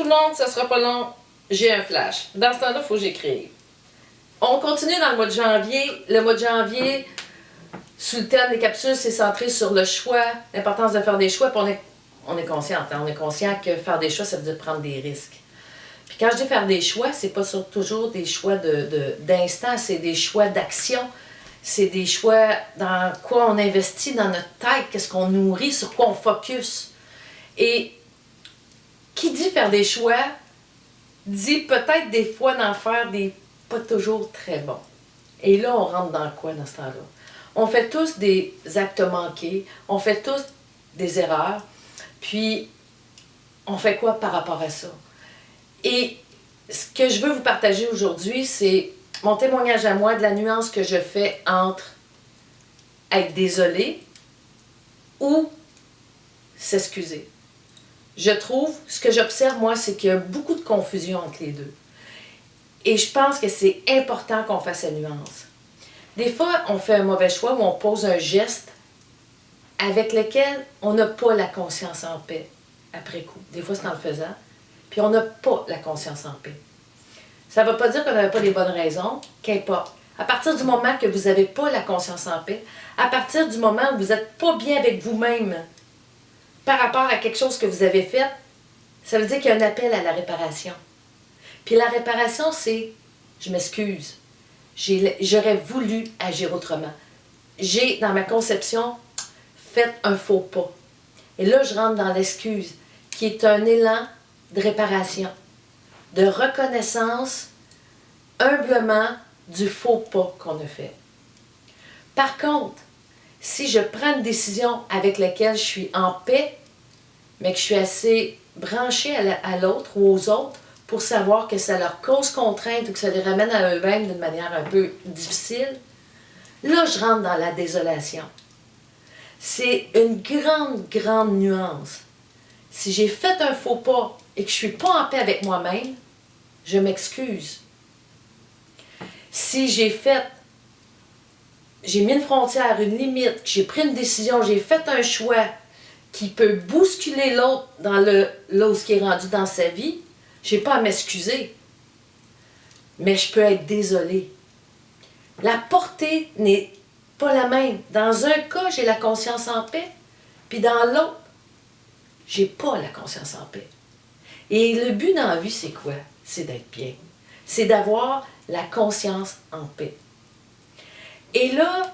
le monde, ça sera pas long. J'ai un flash. Dans ce temps-là, il faut que j'écrive. On continue dans le mois de janvier. Le mois de janvier, sous le thème des capsules, c'est centré sur le choix, l'importance de faire des choix. Puis on est conscient, hein? On est conscient que faire des choix, ça veut dire prendre des risques. Puis quand je dis faire des choix, c'est pas toujours des choix d'instant, c'est des choix d'action. C'est des choix dans quoi on investit dans notre tête, qu'est-ce qu'on nourrit, sur quoi on focus. Et qui dit faire des choix, dit peut-être des fois d'en faire des pas toujours très bons. Et là, on rentre dans quoi dans ce temps-là? On fait tous des actes manqués, on fait tous des erreurs, puis on fait quoi par rapport à ça? Et ce que je veux vous partager aujourd'hui, c'est mon témoignage à moi de la nuance que je fais entre être désolé ou s'excuser. Je trouve, ce que j'observe moi, c'est qu'il y a beaucoup de confusion entre les deux. Et je pense que c'est important qu'on fasse la nuance. Des fois, on fait un mauvais choix ou on pose un geste avec lequel on n'a pas la conscience en paix après coup. Des fois, c'est en le faisant, puis on n'a pas la conscience en paix. Ça ne veut pas dire qu'on n'avait pas les bonnes raisons, qu'importe. À partir du moment que vous n'avez pas la conscience en paix, à partir du moment où vous n'êtes pas bien avec vous-même par rapport à quelque chose que vous avez fait, ça veut dire qu'il y a un appel à la réparation. Puis la réparation, c'est « je m'excuse, j'aurais voulu agir autrement. J'ai, dans ma conception, fait un faux pas. » Et là, je rentre dans l'excuse, qui est un élan de réparation, de reconnaissance, humblement, du faux pas qu'on a fait. Par contre, si je prends une décision avec laquelle je suis en paix, mais que je suis assez branchée à l'autre ou aux autres pour savoir que ça leur cause contrainte ou que ça les ramène à eux-mêmes d'une manière un peu difficile, là, je rentre dans la désolation. C'est une grande, grande nuance. Si j'ai fait un faux pas et que je ne suis pas en paix avec moi-même, je m'excuse. Si j'ai mis une frontière, une limite, j'ai pris une décision, j'ai fait un choix qui peut bousculer l'autre dans l'autre qui est rendu dans sa vie, je n'ai pas à m'excuser. Mais je peux être désolée. La portée n'est pas la même. Dans un cas, j'ai la conscience en paix, puis dans l'autre, j'ai pas la conscience en paix. Et le but dans la vie, c'est quoi? C'est d'être bien. C'est d'avoir la conscience en paix. Et là,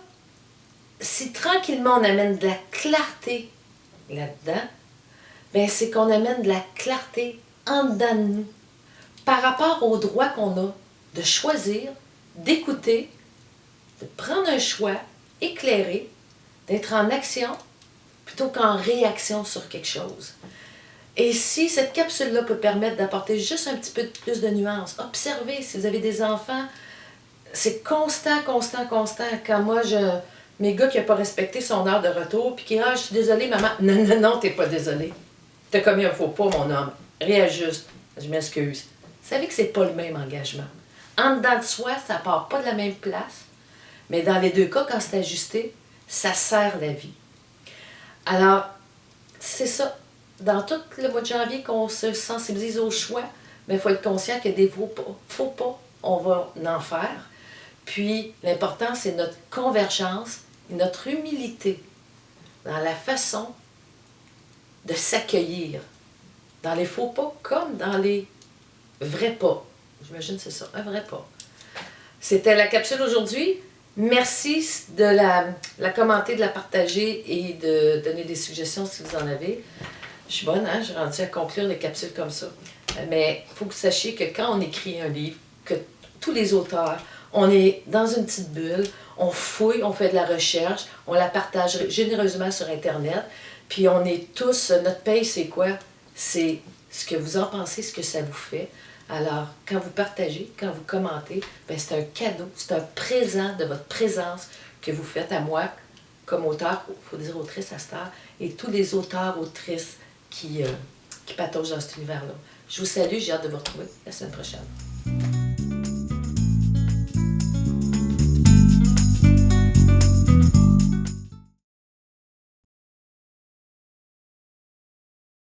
si tranquillement on amène de la clarté là-dedans, bien c'est qu'on amène de la clarté en dedans de nous par rapport au droit qu'on a de choisir, d'écouter, de prendre un choix éclairé, d'être en action plutôt qu'en réaction sur quelque chose. Et si cette capsule-là peut permettre d'apporter juste un petit peu plus de nuances, observez si vous avez des enfants, c'est constant, constant, constant. Quand moi, mes gars qui n'ont pas respecté son heure de retour, puis qui disent « Ah, je suis désolée, maman. » Non, non, non, t'es pas désolée. T'as commis un faux pas, mon homme. Réajuste. Je m'excuse. Vous savez que c'est pas le même engagement. En dedans de soi, ça part pas de la même place, mais dans les deux cas, quand c'est ajusté, ça sert la vie. Alors, c'est ça. Dans tout le mois de janvier qu'on se sensibilise au choix, mais il faut être conscient que des faux pas, on va en faire. Puis, l'important, c'est notre convergence et notre humilité dans la façon de s'accueillir. Dans les faux pas comme dans les vrais pas. J'imagine que c'est ça, un vrai pas. C'était la capsule aujourd'hui. Merci de la commenter, de la partager et de donner des suggestions si vous en avez. Je suis bonne, hein? Je suis rendue à conclure les capsules comme ça. Mais il faut que vous sachiez que quand on écrit un livre, que tous les auteurs, on est dans une petite bulle, on fouille, on fait de la recherche, on la partage généreusement sur Internet, puis on est tous, notre paye, c'est quoi? C'est ce que vous en pensez, ce que ça vous fait. Alors, quand vous partagez, quand vous commentez, bien, c'est un cadeau, c'est un présent de votre présence que vous faites à moi, comme auteur, il faut dire autrice à cette heure, et tous les auteurs, autrices qui pataugent dans cet univers-là. Je vous salue, j'ai hâte de vous retrouver la semaine prochaine.